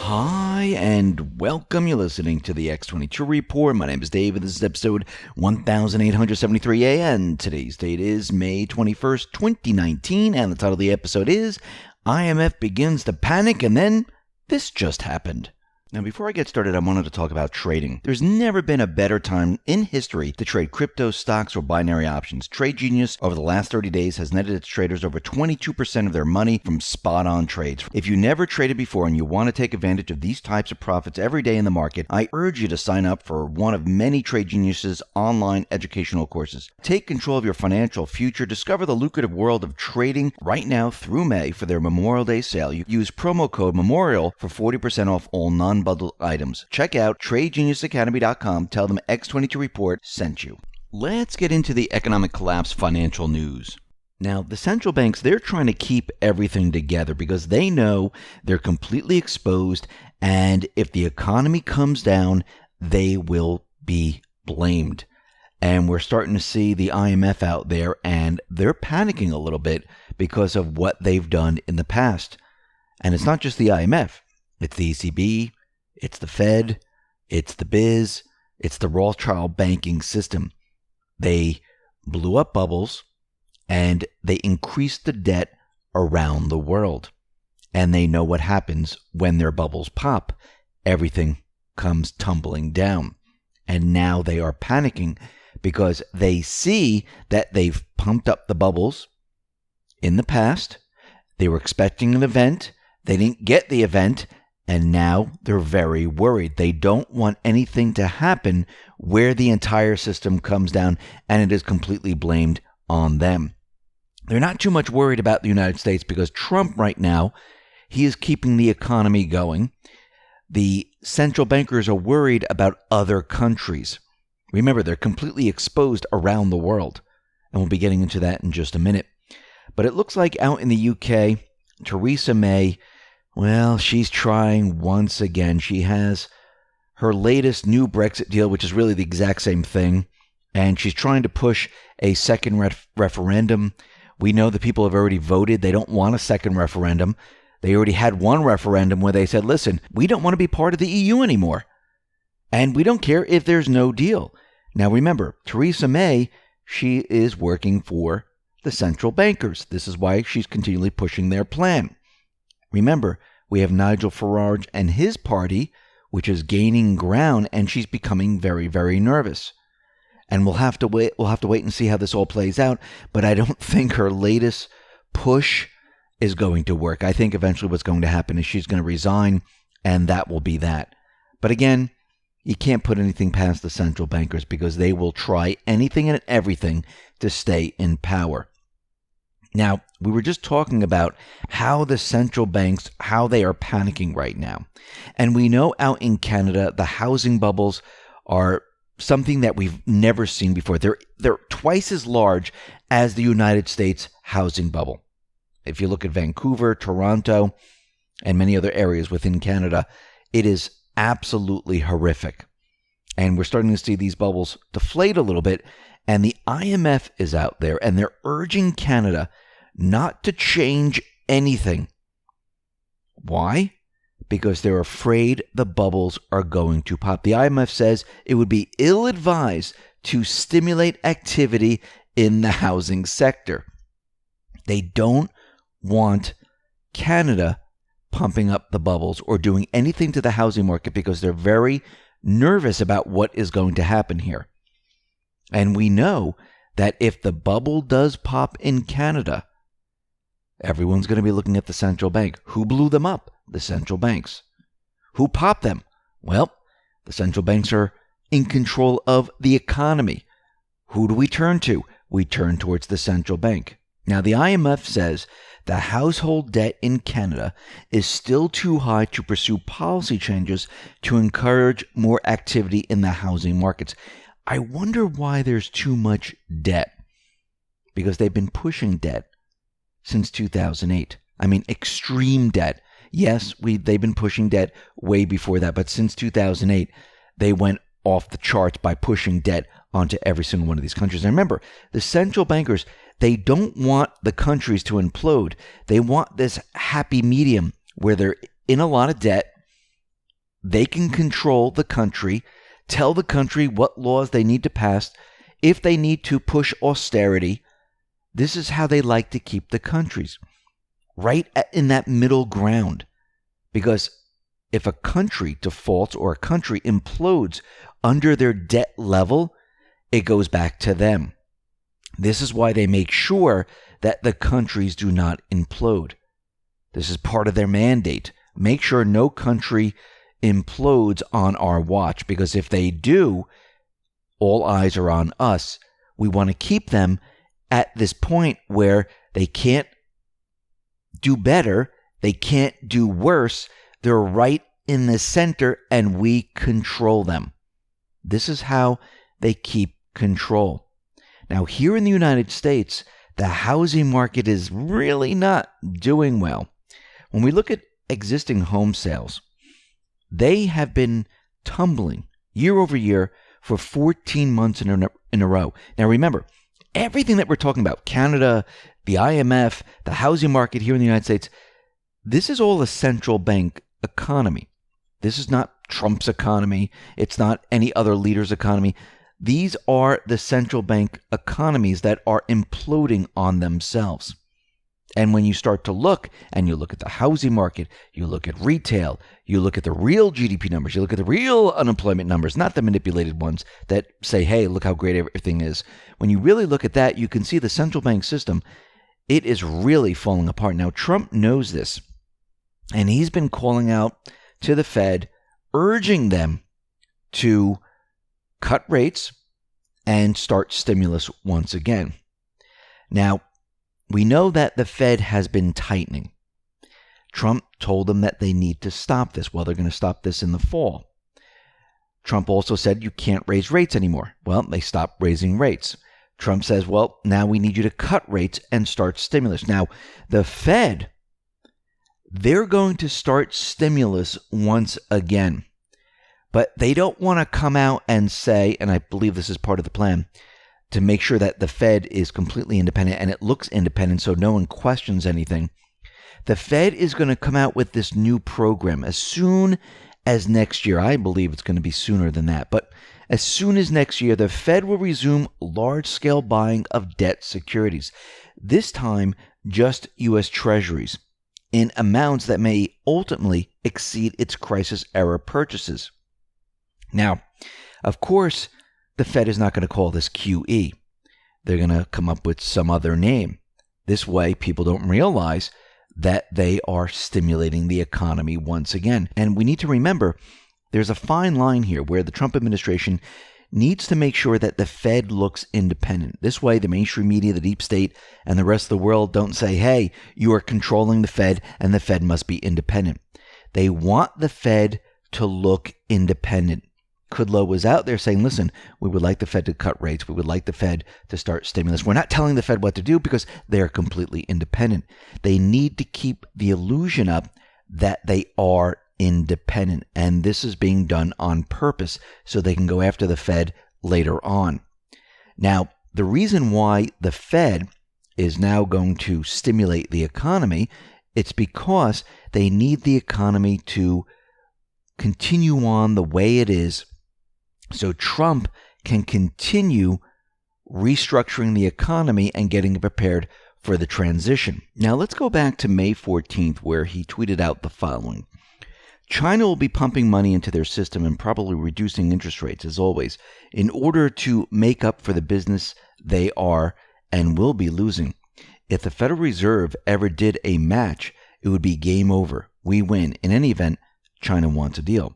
Hi, and welcome. You're listening to the X22 Report. My name is Dave, and this is episode 1873, and today's date is May 21st, 2019, and the title of the episode is IMF Begins to Panic, and then this just happened. Now, before I get started, I wanted to talk about trading. There's never been a better time in history to trade crypto, stocks, or binary options. Trade Genius, over the last 30 days, has netted its traders over 22% of their money from spot-on trades. If you never traded before and you want to take advantage of these types of profits every day in the market, I urge you to sign up for one of many Trade Genius's online educational courses. Take control of your financial future. Discover the lucrative world of trading right now through May for their Memorial Day sale. You use promo code MEMORIAL for 40% off all non-bundled items. Check out TradeGeniusAcademy.com. Tell them X22 Report sent you. Let's get into the economic collapse financial news. Now, the central banks, they're trying to keep everything together because they know they're completely exposed, and if the economy comes down, they will be blamed. And we're starting to see the IMF out there, and they're panicking a little bit because of what they've done in the past. And it's not just the IMF. It's the ECB, it's the Fed, it's the Biz, it's the Rothschild banking system. They blew up bubbles and they increased the debt around the world. And they know what happens when their bubbles pop. Everything comes tumbling down. And now they are panicking because they see that they've pumped up the bubbles in the past. They were expecting an event. They didn't get the event. And now they're very worried. They don't want anything to happen where the entire system comes down and it is completely blamed on them. They're not too much worried about the United States because Trump right now, he is keeping the economy going. The central bankers are worried about other countries. Remember, they're completely exposed around the world. And we'll be getting into that in just a minute. But it looks like out in the UK, Theresa May, well, she's trying once again. She has her latest new BREXIT deal, which is really the exact same thing. And she's trying to push a second referendum. We know the people have already voted. They don't want a second referendum. They already had one referendum where they said, listen, we don't want to be part of the EU anymore. And we don't care if there's no deal. Now, remember, Theresa May, she is working for the central bankers. This is why she's continually pushing their plan. Remember, we have Nigel Farage and his party, which is gaining ground, and she's becoming very, very nervous. And we'll have to wait and see how this all plays out, but I don't think her latest push is going to work. I think eventually what's going to happen is she's going to resign, and that will be that. But again, you can't put anything past the central bankers because they will try anything and everything to stay in power. Now, we were just talking about how the central banks, how they are panicking right now. And we know out in Canada, the housing bubbles are something that we've never seen before. They're twice as large as the United States housing bubble. If you look at Vancouver, Toronto, and many other areas within Canada, it is absolutely horrific. And we're starting to see these bubbles deflate a little bit. And the IMF is out there, and they're urging Canada not to change anything. Why? Because they're afraid the bubbles are going to pop. The IMF says it would be ill-advised to stimulate activity in the housing sector. They don't want Canada pumping up the bubbles or doing anything to the housing market because they're very nervous about what is going to happen here. And we know that if the bubble does pop in Canada, everyone's going to be looking at the central bank. Who blew them up? The central banks. Who popped them? Well, the central banks are in control of the economy. Who do we turn to? We turn towards the central bank. Now, the IMF says the household debt in Canada is still too high to pursue policy changes to encourage more activity in the housing markets. I wonder why there's too much debt. Because they've been pushing debt since 2008. I mean, extreme debt. Yes, they've been pushing debt way before that, but since 2008, they went off the charts by pushing debt onto every single one of these countries. And remember, the central bankers, they don't want the countries to implode. They want this happy medium where they're in a lot of debt, they can control the country, tell the country what laws they need to pass. If they need to push austerity, this is how they like to keep the countries, right in that middle ground. Because if a country defaults or a country implodes under their debt level, it goes back to them. This is why they make sure that the countries do not implode. This is part of their mandate. Make sure no country implodes on our watch, because if they do, all eyes are on us. We want to keep them at this point where they can't do better, they can't do worse. They're right in the center and we control them. This is how they keep control. Now, here in the United States, the housing market is really not doing well. When we look at existing home sales, they have been tumbling year over year for 14 months in a row. Now, remember, everything that we're talking about, Canada, the IMF, the housing market here in the United States, this is all a central bank economy. This is not Trump's economy. It's not any other leader's economy. These are the central bank economies that are imploding on themselves. And when you start to look, and you look at the housing market, you look at retail, you look at the real GDP numbers, you look at the real unemployment numbers, not the manipulated ones that say, hey, look how great everything is. When you really look at that, you can see the central bank system, it is really falling apart. Now, Trump knows this, and he's been calling out to the Fed, urging them to cut rates and start stimulus once again. Now, we know that the Fed has been tightening. Trump told them that they need to stop this. Well, they're going to stop this in the fall. Trump also said you can't raise rates anymore. Well, they stopped raising rates. Trump says, well, now we need you to cut rates and start stimulus. Now, the Fed, they're going to start stimulus once again. But they don't want to come out and say, and I believe this is part of the plan, to make sure that the Fed is completely independent and it looks independent so no one questions anything. The Fed is going to come out with this new program as soon as next year. I believe it's going to be sooner than that. But as soon as next year, the Fed will resume large-scale buying of debt securities. This time, just U.S. Treasuries in amounts that may ultimately exceed its crisis-era purchases. Now, of course, the Fed is not going to call this QE. They're going to come up with some other name. This way, people don't realize that they are stimulating the economy once again. And we need to remember, there's a fine line here where the Trump administration needs to make sure that the Fed looks independent. This way, the mainstream media, the deep state, and the rest of the world don't say, hey, you are controlling the Fed and the Fed must be independent. They want the Fed to look independent. Kudlow was out there saying, listen, we would like the Fed to cut rates. We would like the Fed to start stimulus. We're not telling the Fed what to do because they are completely independent. They need to keep the illusion up that they are independent. And this is being done on purpose so they can go after the Fed later on. Now, the reason why the Fed is now going to stimulate the economy, it's because they need the economy to continue on the way it is, so Trump can continue restructuring the economy and getting prepared for the transition. Now let's go back to May 14th, where he tweeted out the following. China will be pumping money into their system and probably reducing interest rates, as always, in order to make up for the business they are and will be losing. If the Federal Reserve ever did a match, it would be game over. We win. In any event, China wants a deal.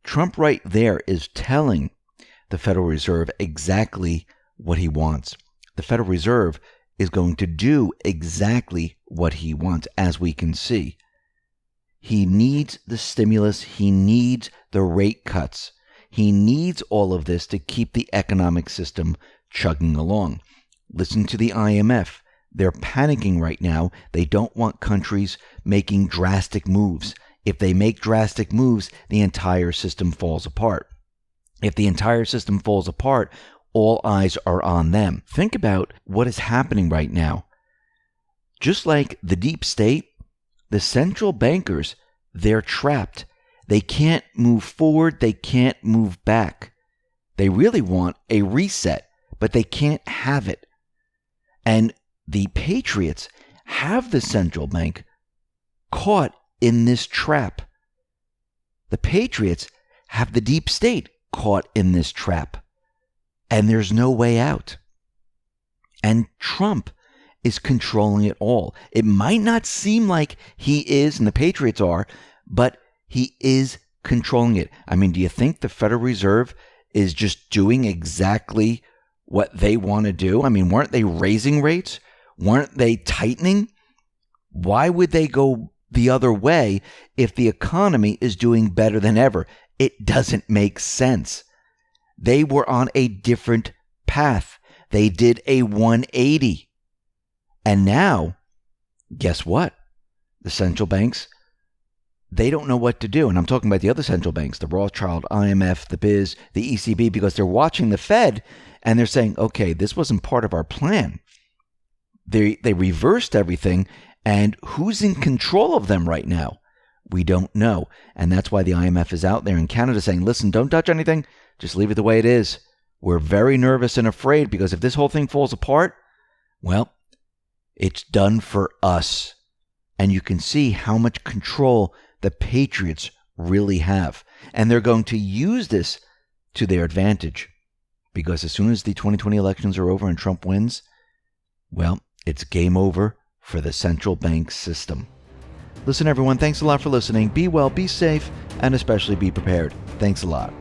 Trump right there is telling the Federal Reserve exactly what he wants. The Federal Reserve is going to do exactly what he wants, as we can see. He needs the stimulus. He needs the rate cuts. He needs all of this to keep the economic system chugging along. Listen to the IMF. They're panicking right now. They don't want countries making drastic moves. If they make drastic moves, the entire system falls apart. If the entire system falls apart, all eyes are on them. Think about what is happening right now. Just like the deep state, the central bankers, they're trapped. They can't move forward. They can't move back. They really want a reset, but they can't have it. And the patriots have the central bank caught in this trap. The patriots have the deep state caught in this trap. And there's no way out. And Trump is controlling it all. It might not seem like he is, and the patriots are, but he is controlling it. I mean, do you think the Federal Reserve is just doing exactly what they want to do? I mean, weren't they raising rates? Weren't they tightening? Why would they go the other way if the economy is doing better than ever? It doesn't make sense. They were on a different path. They did a 180. And now, guess what? The central banks, they don't know what to do. And I'm talking about the other central banks, the Rothschild, IMF, the BIZ, the ECB, because they're watching the Fed and they're saying, okay, this wasn't part of our plan. They reversed everything. And who's in control of them right now? We don't know. And that's why the IMF is out there in Canada saying, listen, don't touch anything. Just leave it the way it is. We're very nervous and afraid because if this whole thing falls apart, well, it's done for us. And you can see how much control the patriots really have. And they're going to use this to their advantage. Because as soon as the 2020 elections are over and Trump wins, well, it's game over for the central bank system. Listen, everyone, thanks a lot for listening. Be well, be safe, and especially be prepared. Thanks a lot.